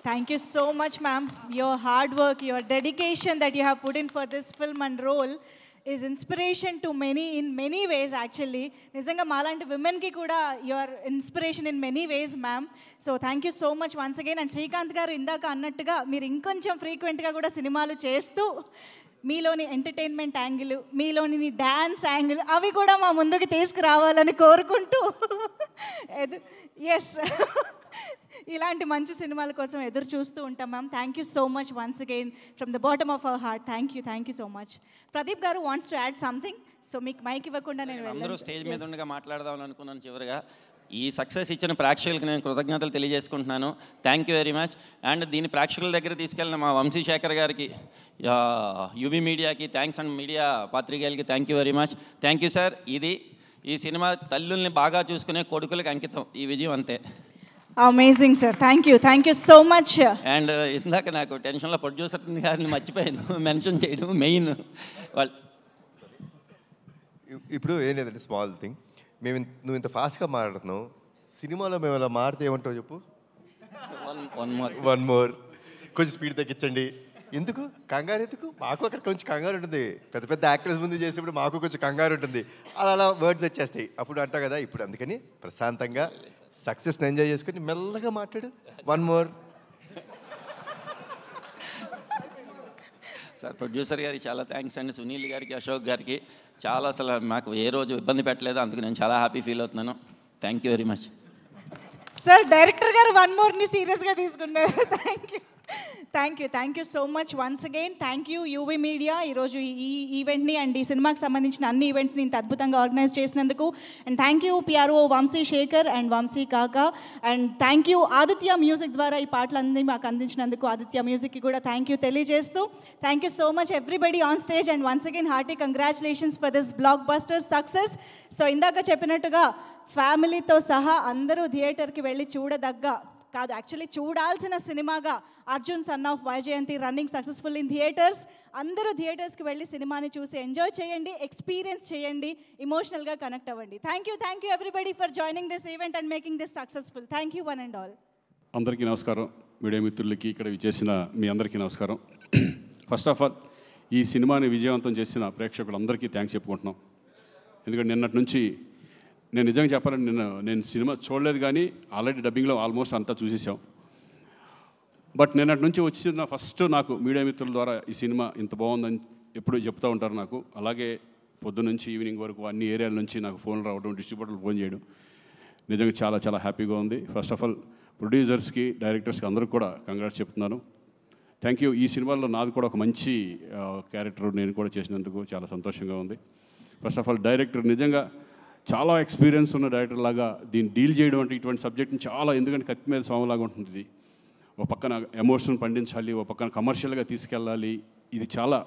Thank you so much, ma'am. Your hard work, your dedication that you have put in for this film and role is inspiration to many in many ways actually. Nizanga malanti women ki kuda your inspiration in many ways, ma'am. So thank you so much once again. And Srikanth garu indaka annattuga meer inkoncham frequent ga kuda cinemalu chestu మీలోని entertainment angle, మీలోని dance angle అవి కూడా మా ముందుకు తీసుకురావాలని కోరుకుంటూ yes ఇలాంటి మంచి సినిమాల కోసం ఎదురు చూస్తూ ఉంటాం ma'am. Thank you so much once again from the bottom of our heart. Thank you so much. Pradeep గారు wants to add something. So మీకు మైక్ ఇవ్వకుండా నేను అందరూ స్టేజ్ మీద ఉండగా మాట్లాడదామని అనుకున్నాను. చివరిగా ఈ సక్సెస్ ఇచ్చిన ప్రేక్షకులకు నేను కృతజ్ఞతలు తెలియజేసుకుంటున్నాను. Thank you very much. And దీని ప్రేక్షకుల దగ్గర తీసుకెళ్ళిన మా వంశీశేఖర్ గారికి, యువి మీడియాకి థ్యాంక్స్, అండ్ మీడియా పాత్రికేయులకి thank you very much. Thank you sir. ఈ సినిమా తల్లుల్ని బాగా చూసుకునే కొడుకులకి అంకితం. ఈ విజయం అంతే. Amazing sir. Thank you so much. And ఇందాక నాకు టెన్షన్లో ప్రొడ్యూసర్ గారిని మర్చిపోయాను మెన్షన్ చేయడం. మెయిన్ వాళ్ళు ఇప్పుడు ఏం లేదంటే స్మాల్ థింగ్, నువ్వు ఇంత ఫాస్ట్గా మాట్లాడుతున్నావు, సినిమాలో మేము అలా మాడితే ఏమంటావు చెప్పు? వన్ మోర్ కొంచెం స్పీడ్ తగ్గించండి. ఎందుకు కంగారు? ఎందుకు? మాకు అక్కడ కొంచెం కంగారు ఉంటుంది. పెద్ద పెద్ద యాక్టర్స్ ముందు చేసేప్పుడు మాకు కొంచెం కంగారు ఉంటుంది. అలా వర్డ్స్ వచ్చేస్తాయి అప్పుడు అంటావు కదా. ఇప్పుడు అందుకని ప్రశాంతంగా సక్సెస్ని ఎంజాయ్ చేసుకుని మెల్లగా మాట్లాడు. One more. సార్ ప్రొడ్యూసర్ గారికి చాలా థ్యాంక్స్ అండి, సునీల్ గారికి, అశోక్ గారికి. చాలా అసలు మాకు ఏ రోజు ఇబ్బంది పెట్టలేదు, అందుకు నేను చాలా హ్యాపీ ఫీల్ అవుతున్నాను. Thank you very much. Sir director గారు వన్ మోర్ని సీరియస్గా తీసుకున్నారు. Thank you so much once again. Thank you UV media ఈరోజు ఈ ఈవెంట్ని అండ్ ఈ సినిమాకి సంబంధించిన అన్ని ఈవెంట్స్ని ఇంత అద్భుతంగా ఆర్గనైజ్ చేసినందుకు. And thank you PRO Vamsi Shekhar and Vamsi Kaka. And thank you Aditya music ద్వారా ఈ పాటలన్నీ మాకు అందించినందుకు ఆదిత్య మ్యూజిక్కి కూడా థ్యాంక్ యూ తెలియజేస్తూ, thank you so much everybody on stage. And once again hearty congratulations for this blockbuster success. So ఇందాక చెప్పినట్టుగా ఫ్యామిలీతో సహా అందరూ థియేటర్కి వెళ్ళి చూడదగ్గ కాదు, యాక్చువల్లీ చూడాల్సిన సినిమాగా Arjun son of Vyjayanthi running successful in theatres. అందరూ థియేటర్స్కి వెళ్ళి సినిమాని చూసి ఎంజాయ్ చేయండి, ఎక్స్పీరియన్స్ చేయండి, ఇమోషనల్గా కనెక్ట్ అవ్వండి. Thank you everybody for joining this event and making this successful. Thank you one and all. అందరికీ నమస్కారం. మీడియా మిత్రులకి, ఇక్కడ విచ్చేసిన మీ అందరికీ నమస్కారం. ఫస్ట్ ఆఫ్ ఆల్ ఈ సినిమాని విజయవంతం చేసిన ప్రేక్షకులందరికీ థ్యాంక్స్ చెప్పుకుంటున్నాం. ఎందుకంటే నిన్నటి నుంచి నేను నిజంగా చెప్పాలంటే నేను సినిమా చూడలేదు, కానీ ఆల్రెడీ డబ్బింగ్లో ఆల్మోస్ట్ అంతా చూసేసాం. బట్ నిన్నటి నుంచి వచ్చిన ఫస్ట్ నాకు మీడియా మిత్రుల ద్వారా ఈ సినిమా ఇంత బాగుందని ఎప్పుడు చెప్తూ ఉంటారు నాకు. అలాగే పొద్దు నుంచి ఈవినింగ్ వరకు అన్ని ఏరియాల నుంచి నాకు ఫోన్లు రావడం, డిస్ట్రిబ్యూటర్లు ఫోన్ చేయడం నిజంగా చాలా చాలా హ్యాపీగా ఉంది. ఫస్ట్ ఆఫ్ ఆల్ ప్రొడ్యూసర్స్కి, డైరెక్టర్స్కి అందరికీ కూడా కంగ్రాట్స్ చెప్తున్నాను. Thank you. ఈ సినిమాలో నాది కూడా ఒక మంచి క్యారెక్టర్ నేను కూడా చేసినందుకు చాలా సంతోషంగా ఉంది. ఫస్ట్ ఆఫ్ ఆల్ డైరెక్టర్ నిజంగా చాలా ఎక్స్పీరియన్స్ ఉన్న డైరెక్టర్ లాగా దీన్ని డీల్ చేయడం అంటే ఇటువంటి సబ్జెక్ట్ని చాలా, ఎందుకంటే కత్తి మీద స్వామిలాగా ఉంటుంది. ఒక పక్కన ఎమోషన్ పండించాలి, ఒక పక్కన కమర్షియల్గా తీసుకెళ్ళాలి. ఇది చాలా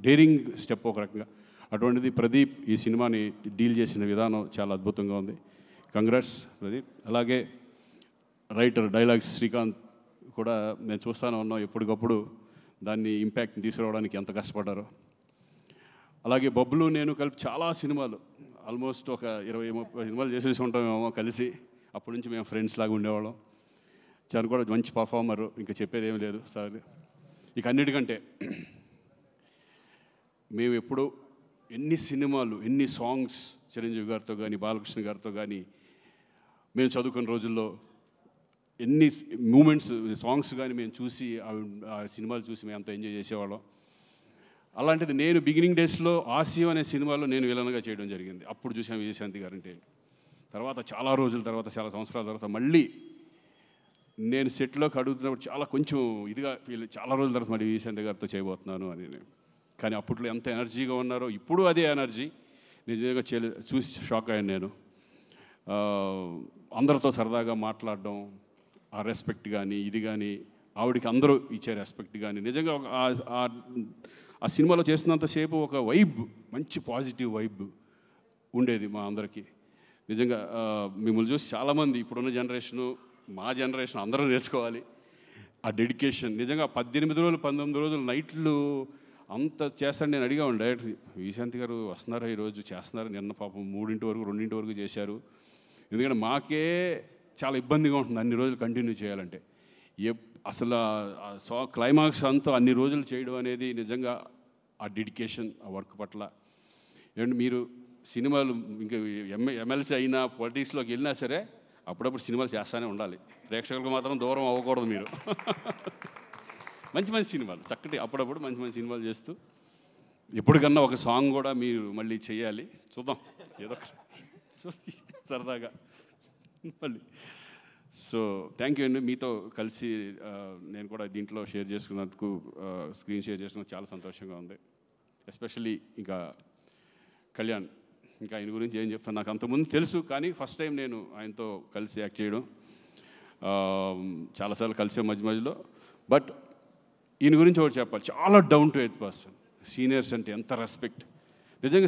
డేరింగ్ స్టెప్ ఒక రకంగా. అటువంటిది ప్రదీప్ ఈ సినిమాని డీల్ చేసిన విధానం చాలా అద్భుతంగా ఉంది. కంగ్రాట్స్ ప్రదీప్. అలాగే రైటర్ డైలాగ్స్ శ్రీకాంత్ కూడా నేను చూస్తూనే ఉన్నాం, ఎప్పటికప్పుడు దాన్ని ఇంపాక్ట్ని తీసుకురావడానికి ఎంత కష్టపడ్డారో. అలాగే బబ్లు నేను కలిపి చాలా సినిమాలు, ఆల్మోస్ట్ ఒక 20-30 సినిమాలు చేసేసి ఉంటామేమో కలిసి. అప్పటి నుంచి మేము ఫ్రెండ్స్ లాగా ఉండేవాళ్ళం. చాలా కూడా మంచి పర్ఫార్మరు, ఇంకా చెప్పేది ఏమీ లేదు సార్. ఇక అన్నిటికంటే మేము ఎప్పుడు ఎన్ని సినిమాలు, ఎన్ని సాంగ్స్ చిరంజీవి గారితో కానీ, బాలకృష్ణ గారితో కానీ మేము చదువుకున్న రోజుల్లో ఎన్ని మూమెంట్స్, సాంగ్స్ కానీ మేము చూసి ఆ సినిమాలు చూసి మేము అంత ఎంజాయ్ చేసేవాళ్ళం. అలాంటిది నేను బిగినింగ్ డేస్లో ఆసియం అనే సినిమాలో నేను విలన్గా చేయడం జరిగింది. అప్పుడు చూసాను విజయశాంతి గారంటే. తర్వాత చాలా రోజుల తర్వాత, చాలా సంవత్సరాల తర్వాత మళ్ళీ నేను సెట్లోకి అడుగుతున్నప్పుడు చాలా కొంచెం ఇదిగా చాలా రోజుల తర్వాత మళ్ళీ విజయశాంతి గారితో చేయబోతున్నాను అని. కానీ అప్పట్లో ఎంత ఎనర్జీగా ఉన్నారో ఇప్పుడు అదే ఎనర్జీ నిజంగా చూసి షాక్ అయ్యాను నేను. అందరితో సరదాగా మాట్లాడడం, ఆ రెస్పెక్ట్ కానీ ఇది కానీ, ఆవిడికి అందరూ ఇచ్చే రెస్పెక్ట్ కానీ, నిజంగా ఆ సినిమాలో చేస్తున్నంతసేపు ఒక వైబ్, మంచి పాజిటివ్ వైబ్ ఉండేది మా అందరికీ. నిజంగా మిమ్మల్ని చూసి చాలామంది ఇప్పుడున్న జనరేషను, మా జనరేషన్ అందరూ నేర్చుకోవాలి ఆ డెడికేషన్. నిజంగా 18 రోజులు 19 రోజులు నైట్లు అంత చేస్తాను. నేను అడిగా డైరెక్టర్ విజయశాంతి గారు వస్తున్నారా ఈరోజు, చేస్తున్నారు. నిన్న పాపం 3 వరకు 2 వరకు చేశారు. ఎందుకంటే మాకే చాలా ఇబ్బందిగా ఉంటుంది అన్ని రోజులు కంటిన్యూ చేయాలంటే. అసలు క్లైమాక్స్ అంతా అన్ని రోజులు చేయడం అనేది నిజంగా ఆ డెడికేషన్, ఆ వర్క్ పట్ల. ఏమంటే మీరు సినిమాలు ఇంకా ఎమ్మెల్సీ అయినా పొలిటిక్స్లోకి వెళ్ళినా సరే అప్పుడప్పుడు సినిమాలు చేస్తూనే ఉండాలి. ప్రేక్షకులకు మాత్రం దూరం అవ్వకూడదు మీరు. మంచి మంచి సినిమాలు చక్కటి అప్పుడప్పుడు మంచి మంచి సినిమాలు చేస్తూ ఎప్పటికన్నా ఒక సాంగ్ కూడా మీరు మళ్ళీ చేయాలి. చూద్దాం ఏదో సో సరదాగా మళ్ళీ. సో థ్యాంక్ యూ అండి. మీతో కలిసి నేను కూడా దీంట్లో షేర్ చేసుకున్నందుకు, స్క్రీన్ షేర్ చేసుకున్నందుకు చాలా సంతోషంగా ఉంది. ఎస్పెషల్లీ ఇంకా కళ్యాణ్, ఇంకా ఆయన గురించి ఏం చెప్తాను, నాకు అంతకుముందు తెలుసు, కానీ ఫస్ట్ టైం నేను ఆయనతో కలిసి యాక్ట్ చేయడం. చాలాసార్లు కలిసే మధ్యలో. బట్ ఈయన గురించి ఒకటి చెప్పాలి, చాలా down to earth person. Seniors అంటే ఎంత రెస్పెక్ట్. నిజంగా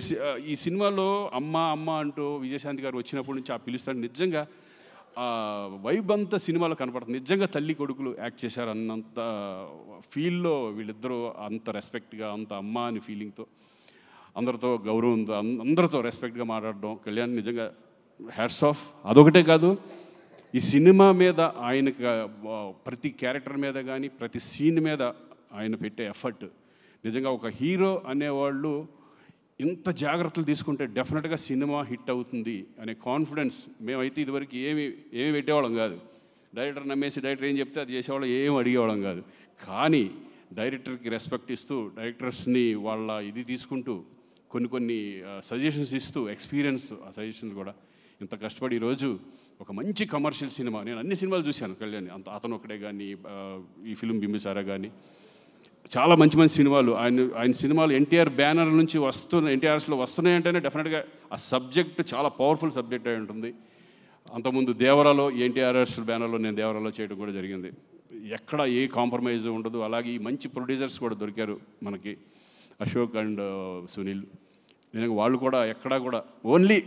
ఈ సినిమాలో అమ్మ అమ్మ అంటూ విజయశాంతి గారు వచ్చినప్పటి నుంచి ఆ పిలుస్తాడు, నిజంగా వైబ్ అంతా సినిమాలో కనపడుతుంది. నిజంగా తల్లి కొడుకులు యాక్ట్ చేశారు అన్నంత ఫీల్లో వీళ్ళిద్దరూ, అంత రెస్పెక్ట్గా, అంత అమ్మ అని ఫీలింగ్తో, అందరితో గౌరవంతో, అందరితో రెస్పెక్ట్గా మాట్లాడడం కళ్యాణ్ నిజంగా హ్యాట్స్ ఆఫ్. అదొకటే కాదు, ఈ సినిమా మీద ఆయనకి ప్రతి క్యారెక్టర్ మీద కానీ ప్రతి సీన్ మీద ఆయన పెట్టే ఎఫర్ట్, నిజంగా ఒక హీరో అనేవాళ్ళు ఇంత జాగ్రత్తలు తీసుకుంటే డెఫినెట్గా సినిమా హిట్ అవుతుంది అనే కాన్ఫిడెన్స్. మేమైతే ఇదివరకు ఏమి పెట్టేవాళ్ళం కాదు. డైరెక్టర్ నమ్మేసి డైరెక్టర్ ఏం చెప్తే అది చేసేవాళ్ళం, ఏం అడిగేవాళ్ళం కాదు. కానీ డైరెక్టర్కి రెస్పెక్ట్ ఇస్తూ, డైరెక్టర్స్ని వాళ్ళ ఇది తీసుకుంటూ, కొన్ని సజెషన్స్ ఇస్తూ, ఎక్స్పీరియన్స్ ఆ సజెషన్స్ కూడా ఇంత కష్టపడి ఈరోజు ఒక మంచి కమర్షియల్ సినిమా, నేను అన్ని సినిమాలు చూశాను కళ్యాణ్, అతను ఒకటే కానీ, ఈ ఫిల్మ్ బింబిసారా కానీ, చాలా మంచి మంచి సినిమాలు ఆయన సినిమాలు ఎన్టీఆర్ బ్యానర్ నుంచి ఎన్టీఆర్స్లో వస్తున్నాయంటేనే డెఫినెట్గా ఆ సబ్జెక్ట్ చాలా పవర్ఫుల్ సబ్జెక్ట్ అయి ఉంటుంది. అంతకుముందు దేవరాలో, ఎన్టీఆర్ఎస్ బ్యానర్లో నేను దేవరాలో చేయడం కూడా జరిగింది. ఎక్కడ ఏ కాంప్రమైజ్ ఉండదు. అలాగే ఈ మంచి ప్రొడ్యూసర్స్ కూడా దొరికారు మనకి, అశోక్ అండ్ సునీల్. నేను వాళ్ళు కూడా ఎక్కడా కూడా ఓన్లీ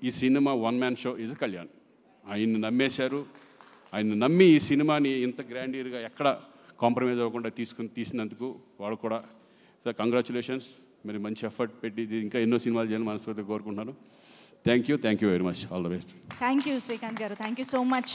ఈ cinema one man show is Kalyan. ఆయన్ని నమ్మేశారు. ఆయన నమ్మి ఈ సినిమాని ఇంత గ్రాండియర్గా ఎక్కడ కాంప్రమైజ్ అవ్వకుండా తీసినందుకు వాళ్ళు కూడా సార్ కంగ్రాచులేషన్స్. మరి మంచి ఎఫర్ట్ పెట్టి ఇంకా ఎన్నో సినిమాలు చేయాలని మనస్ఫూర్తిగా కోరుకుంటున్నాను. Thank you very much. All the best. Thank you Srikanth గారు. Thank you so much.